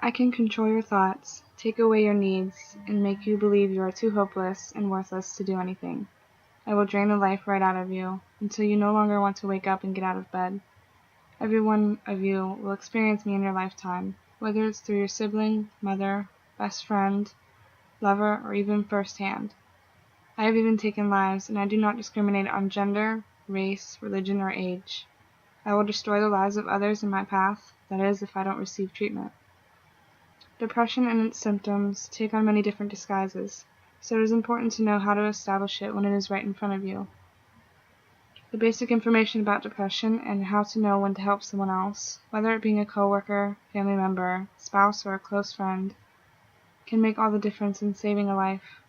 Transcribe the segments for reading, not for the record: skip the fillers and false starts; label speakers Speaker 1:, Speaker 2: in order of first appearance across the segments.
Speaker 1: I can control your thoughts, take away your needs, and make you believe you are too hopeless and worthless to do anything. I will drain the life right out of you, until you no longer want to wake up and get out of bed. Every one of you will experience me in your lifetime, whether it's through your sibling, mother, best friend, lover, or even firsthand. I have even taken lives, and I do not discriminate on gender, race, religion, or age. I will destroy the lives of others in my path, that is, if I don't receive treatment. Depression and its symptoms take on many different disguises, so it is important to know how to establish it when it is right in front of you. The basic information about depression and how to know when to help someone else, whether it being a coworker, family member, spouse, or a close friend, can make all the difference in saving a life.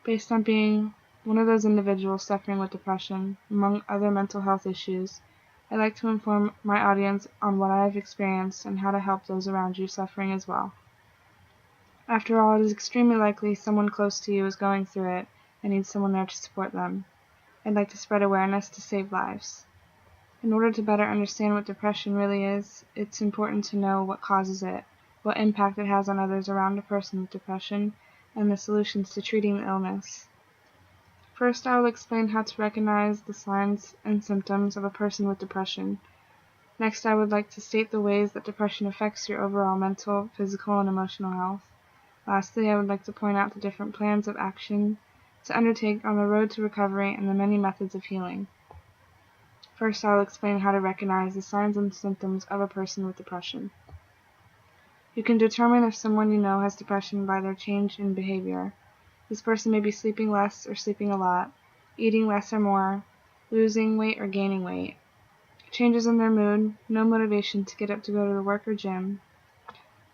Speaker 1: Based on being one of those individuals suffering with depression, among other mental health issues, I like to inform my audience on what I have experienced and how to help those around you suffering as well. After all, it is extremely likely someone close to you is going through it and needs someone there to support them. I'd like to spread awareness to save lives. In order to better understand what depression really is, it's important to know what causes it, what impact it has on others around a person with depression, and the solutions to treating the illness. First, I will explain how to recognize the signs and symptoms of a person with depression. Next, I would like to state the ways that depression affects your overall mental, physical, and emotional health. Lastly, I would like to point out the different plans of action to undertake on the road to recovery and the many methods of healing. First, I will explain how to recognize the signs and symptoms of a person with depression. You can determine if someone you know has depression by their change in behavior. This person may be sleeping less or sleeping a lot, eating less or more, losing weight or gaining weight, changes in their mood, no motivation to get up to go to work or gym,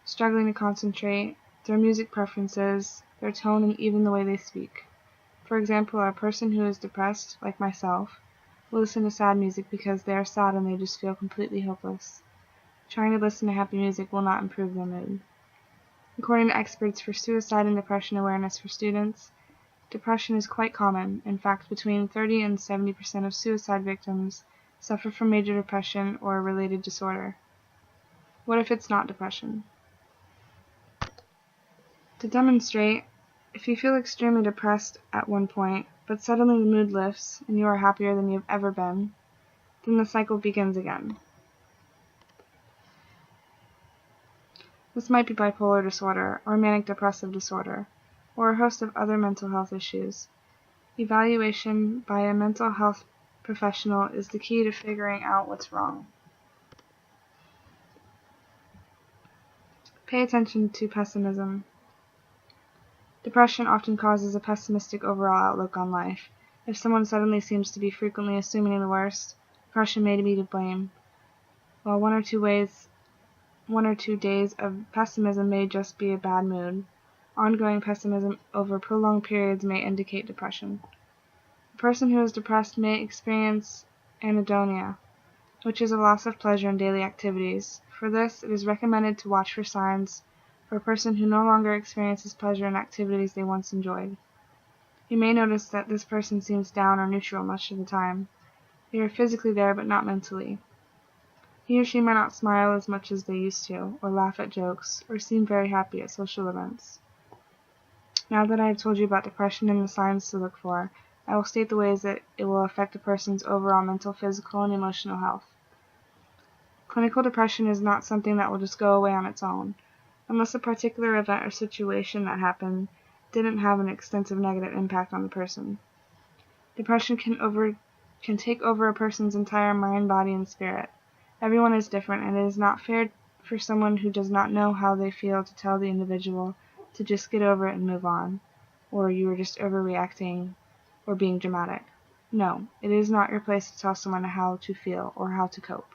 Speaker 1: struggling to concentrate, their music preferences, their tone, and even the way they speak. For example, a person who is depressed, like myself, will listen to sad music because they are sad and they just feel completely hopeless. Trying to listen to happy music will not improve their mood. According to experts for suicide and depression awareness for students, depression is quite common. In fact, between 30 and 70% of suicide victims suffer from major depression or a related disorder. What if it's not depression? To demonstrate, if you feel extremely depressed at one point, but suddenly the mood lifts and you are happier than you have ever been, then the cycle begins again. This might be bipolar disorder or manic depressive disorder, or a host of other mental health issues. Evaluation by a mental health professional is the key to figuring out what's wrong. Pay attention to pessimism. Depression often causes a pessimistic overall outlook on life. If someone suddenly seems to be frequently assuming the worst, depression may be to blame, while one or two days of pessimism may just be a bad mood. Ongoing pessimism over prolonged periods may indicate depression. A person who is depressed may experience anhedonia, which is a loss of pleasure in daily activities. For this, it is recommended to watch for signs for a person who no longer experiences pleasure in activities they once enjoyed. You may notice that this person seems down or neutral much of the time. They are physically there but not mentally. He or she might not smile as much as they used to, or laugh at jokes, or seem very happy at social events. Now that I have told you about depression and the signs to look for, I will state the ways that it will affect a person's overall mental, physical, and emotional health. Clinical depression is not something that will just go away on its own, unless a particular event or situation that happened didn't have an extensive negative impact on the person. Depression can take over a person's entire mind, body, and spirit. Everyone is different, and it is not fair for someone who does not know how they feel to tell the individual to just get over it and move on, or you are just overreacting or being dramatic. No, it is not your place to tell someone how to feel or how to cope.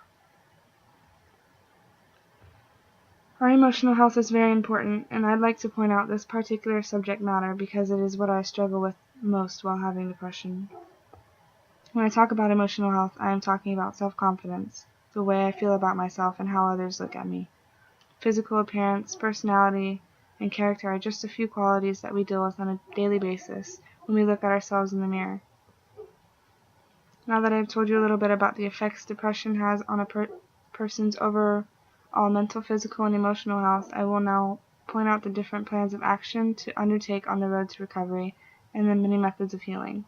Speaker 1: Our emotional health is very important, and I'd like to point out this particular subject matter because it is what I struggle with most while having depression. When I talk about emotional health, I am talking about self-confidence, the way I feel about myself and how others look at me. Physical appearance, personality, and character are just a few qualities that we deal with on a daily basis when we look at ourselves in the mirror. Now that I've told you a little bit about the effects depression has on a person's overall all mental, physical, and emotional health, I will now point out the different plans of action to undertake on the road to recovery, and the many methods of healing.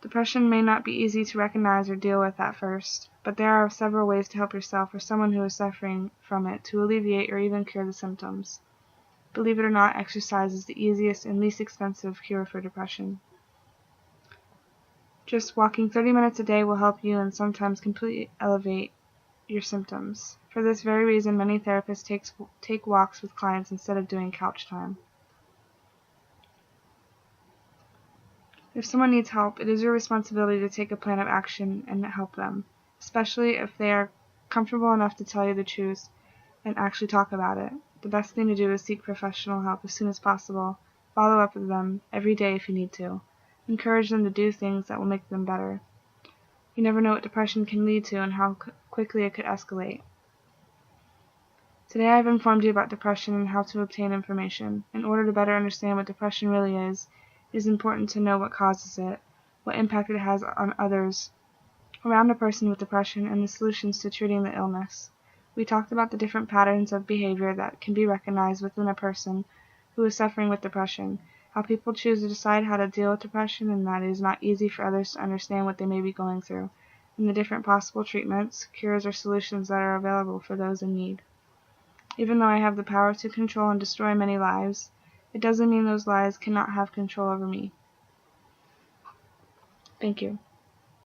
Speaker 1: Depression may not be easy to recognize or deal with at first, but there are several ways to help yourself or someone who is suffering from it to alleviate or even cure the symptoms. Believe it or not, exercise is the easiest and least expensive cure for depression. Just walking 30 minutes a day will help you and sometimes completely elevate your symptoms. For this very reason, many therapists take walks with clients instead of doing couch time. If someone needs help, it is your responsibility to take a plan of action and help them, especially if they are comfortable enough to tell you the truth and actually talk about it. The best thing to do is seek professional help as soon as possible. Follow up with them every day if you need to. Encourage them to do things that will make them better. You never know what depression can lead to and how quickly it could escalate. Today I have informed you about depression and how to obtain information. In order to better understand what depression really is, it is important to know what causes it, what impact it has on others around a person with depression, and the solutions to treating the illness. We talked about the different patterns of behavior that can be recognized within a person who is suffering with depression, how people choose to decide how to deal with depression, and that it is not easy for others to understand what they may be going through, and the different possible treatments, cures, or solutions that are available for those in need. Even though I have the power to control and destroy many lives, it doesn't mean those lives cannot have control over me. Thank you.